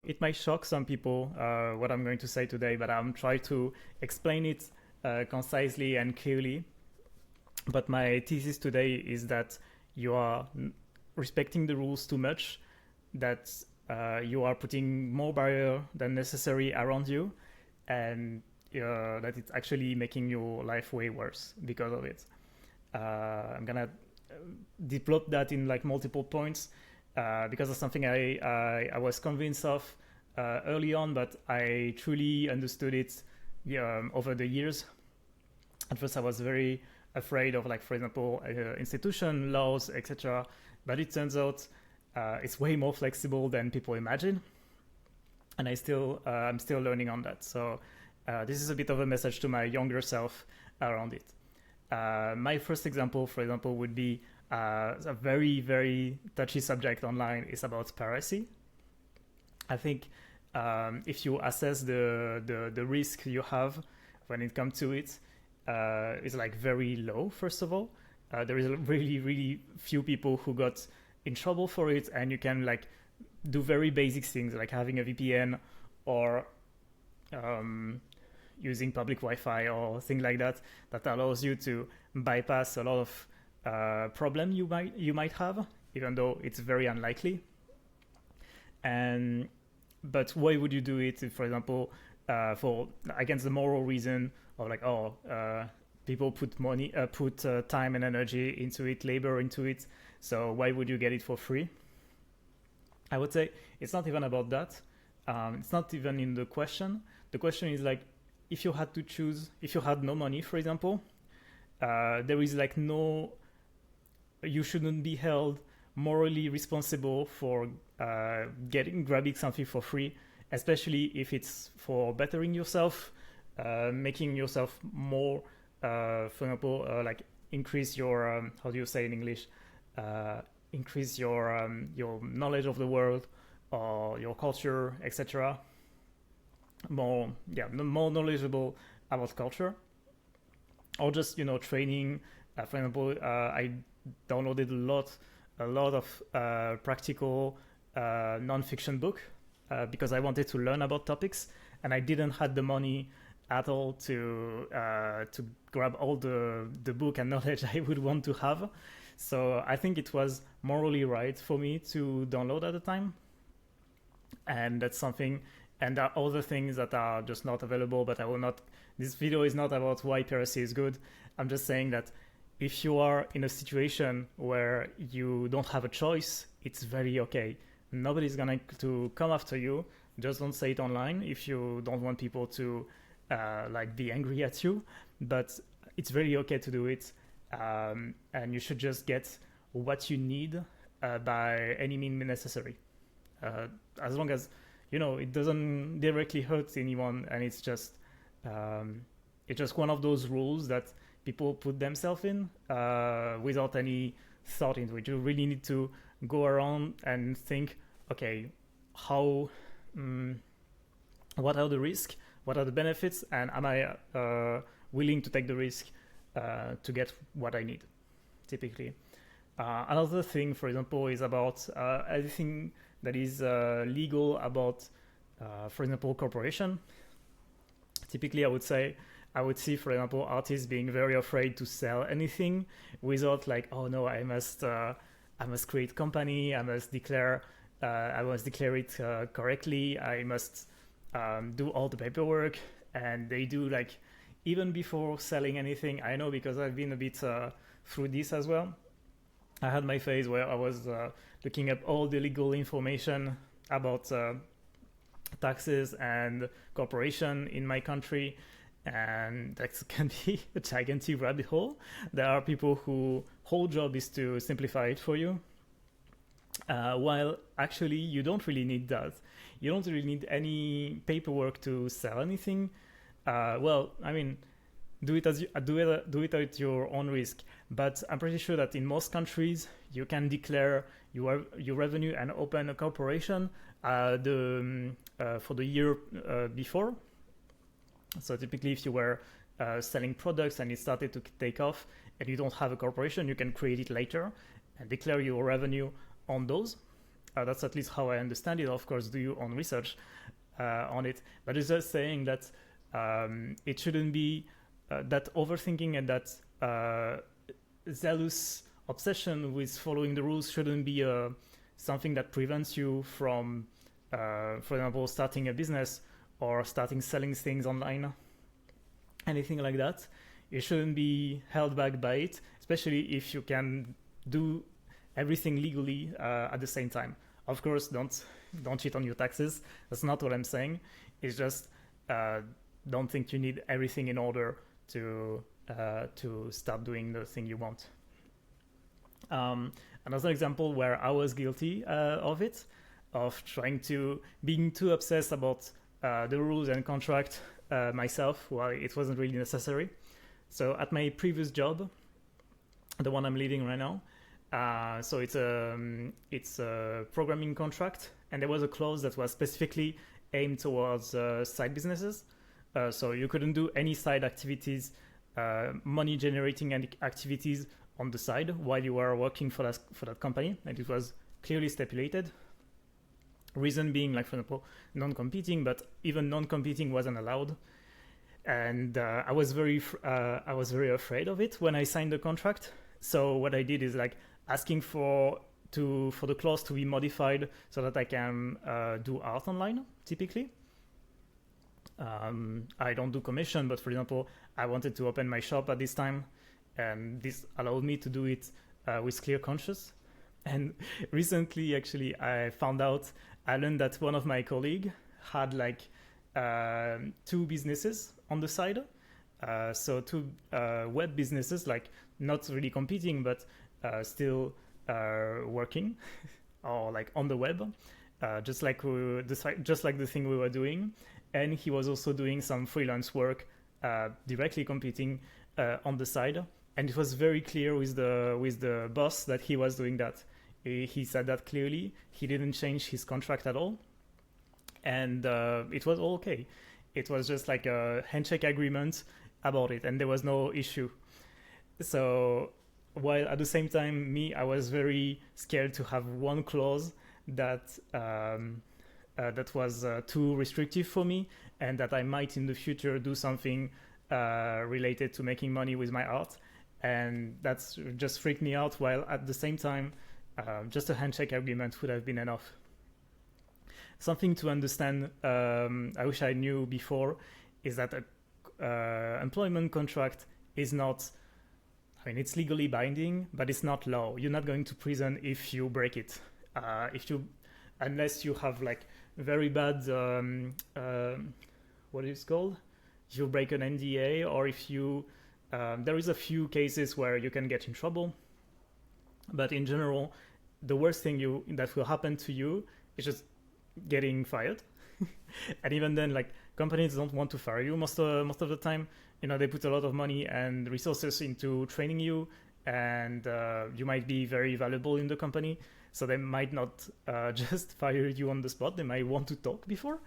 it might shock some people what I'm going to say today, but I'm trying to explain it concisely and clearly. But my thesis today is that you are respecting the rules too much, that you are putting more barrier than necessary around you, and that it's actually making your life way worse because of it. I'm gonna develop that in like multiple points because of something I was convinced of early on, but I truly understood it over the years. At first, I was very afraid of, like, for example, institution laws, etc. But it turns out it's way more flexible than people imagine, and I'm still learning on that. So this is a bit of a message to my younger self around it. My first example, for example, would be a very, very touchy subject online is about piracy. I think if you assess the risk you have when it comes to it, is like very low. First of all, there is really, really few people who got in trouble for it, and you can like do very basic things like having a VPN or using public Wi-Fi or things like that allows you to bypass a lot of problem you might have, even though it's very unlikely. But why would you do it if, for example, for against the moral reason of like, people put money, time and energy into it, labor into it, so why would you get it for free? I would say it's not even about that. It's not even in the question. The question is like, if you had to choose, if you had no money, for example, there is like you shouldn't be held morally responsible for grabbing something for free, especially if it's for bettering yourself, making yourself more, for example, like increase your, how do you say in English? Increase your knowledge of the world or your culture, etc. More knowledgeable about culture, or just training. For example, I downloaded a lot of practical non-fiction book because I wanted to learn about topics, and I didn't have the money at all to grab all the book and knowledge I would want to have. So I think it was morally right for me to download at the time, and that's something. And there are other things that are just not available, but I will not. This video is not about why piracy is good. I'm just saying that if you are in a situation where you don't have a choice, it's very okay. Nobody's going to come after you. Just don't say it online if you don't want people to like be angry at you. But it's very okay to do it. And you should just get what you need by any means necessary. As long as it doesn't directly hurt anyone, and it's just one of those rules that people put themselves in without any thought into it. You really need to go around and think, okay, what are the risks, what are the benefits, and am I willing to take the risk to get what I need, typically. Another thing, for example, is about everything that is legal about, for example, corporation. Typically, I would see, for example, artists being very afraid to sell anything without like, oh no, I must create company, I must declare it correctly, I must do all the paperwork, and they do like even before selling anything. I know because I've been a bit through this as well. I had my phase where I was looking up all the legal information about taxes and corporation in my country, and that can be a gigantic rabbit hole. There are people whose whole job is to simplify it for you, while actually you don't really need that. You don't really need any paperwork to sell anything. Well, I mean, do it at your own risk. But I'm pretty sure that in most countries you can declare your revenue and open a corporation for the year before. So typically, if you were selling products and it started to take off and you don't have a corporation, you can create it later and declare your revenue on those. That's at least how I understand it. Of course, do your own research on it. But it's just saying that it shouldn't be that overthinking and that zealous obsession with following the rules shouldn't be something that prevents you from, for example, starting a business or starting selling things online, anything like that. You shouldn't be held back by it, especially if you can do everything legally at the same time. Of course, don't cheat on your taxes. That's not what I'm saying. It's just don't think you need everything in order to start doing the thing you want. Another example where I was guilty of it, of being too obsessed about the rules and contract myself, while it wasn't really necessary. So at my previous job, the one I'm leading right now, so it's a programming contract, and there was a clause that was specifically aimed towards side businesses. So you couldn't do any side activities, money generating activities on the side while you were working for that company, and it was clearly stipulated. Reason being, like, for example, non-competing, but even non-competing wasn't allowed. And I was very afraid of it when I signed the contract. So what I did is like asking for the clause to be modified so that I can do art online. Typically, I don't do commission, but for example, I wanted to open my shop at this time, and this allowed me to do it with clear conscience. And recently, actually, I learned that one of my colleagues had like 2 businesses on the side. So 2 web businesses, like not really competing, but still working or like on the web, just like the thing we were doing. And he was also doing some freelance work directly competing on the side. And it was very clear with the boss that he was doing that. He said that clearly. He didn't change his contract at all. And it was all okay. It was just like a handshake agreement about it, and there was no issue. So while at the same time, I was very scared to have one clause that was too restrictive for me, and that I might in the future do something related to making money with my art. And that's just freaked me out, while at the same time, just a handshake agreement would have been enough. Something to understand, I wish I knew before, is that an employment contract is not, I mean, it's legally binding, but it's not law. You're not going to prison if you break it. Unless you have like very bad, what is it called? If you break an NDA, or if you, there is a few cases where you can get in trouble. But in general, the worst thing that will happen to you is just getting fired. And even then, like, companies don't want to fire you most of the time. They put a lot of money and resources into training you, and you might be very valuable in the company, so they might not just fire you on the spot. They might want to talk before,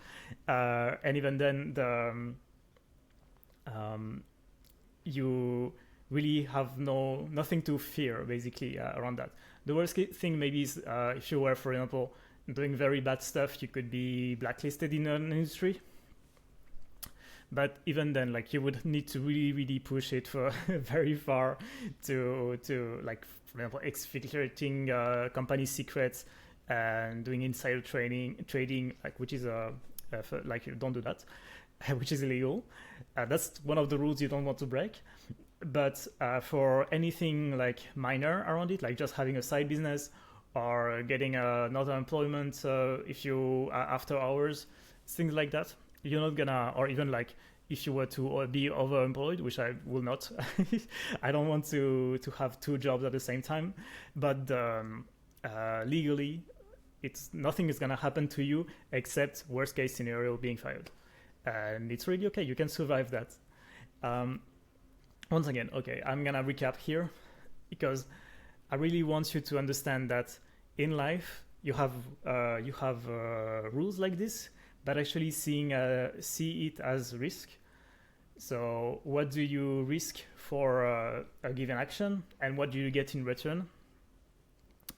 and even then you really have nothing to fear basically around that. The worst thing maybe is if you were, for example, doing very bad stuff, you could be blacklisted in an industry. But even then, like, you would need to really, really push it for very far to like, for example, exfiltrating company secrets and doing insider trading, like, which is like, you don't do that, which is illegal. That's one of the rules you don't want to break. But for anything like minor around it, like just having a side business or getting another employment if you after hours, things like that, you're not gonna, or even like if you were to be overemployed, which I will not. I don't want to have 2 jobs at the same time, but legally, nothing is gonna happen to you except worst case scenario, being fired, and it's really okay. You can survive that. Once again, okay, I'm gonna recap here because I really want you to understand that in life you have rules like this, but actually see it as risk. So what do you risk for a given action, and what do you get in return?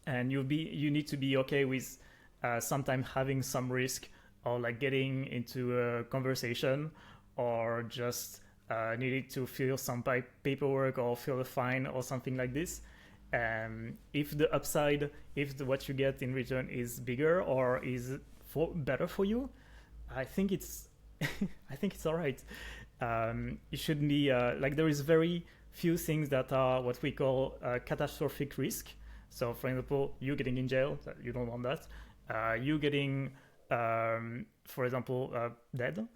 And you need to be okay with sometimes having some risk, or like getting into a conversation, or just needed to fill some paperwork or fill a fine or something like this. If the upside, if what you get in return is bigger or is better for you, I think it's I think it's all right. It shouldn't be like there is very few things that are what we call catastrophic risk. So, for example, you getting in jail, you don't want that. You getting, for example, dead.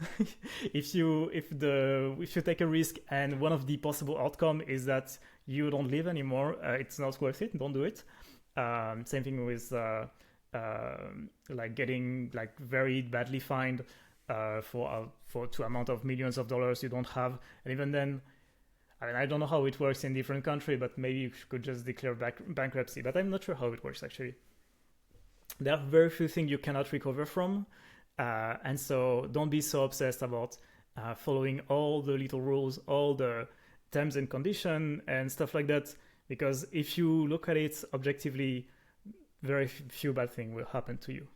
if you take a risk and one of the possible outcome is that you don't live anymore, it's not worth it. Don't do it. Same thing with like getting like very badly fined for to amount of millions of dollars you don't have, and even then, I mean, I don't know how it works in different countries, but maybe you could just declare bankruptcy. But I'm not sure how it works actually. There are very few things you cannot recover from, and so don't be so obsessed about following all the little rules, all the terms and conditions and stuff like that. Because if you look at it objectively, very few bad things will happen to you.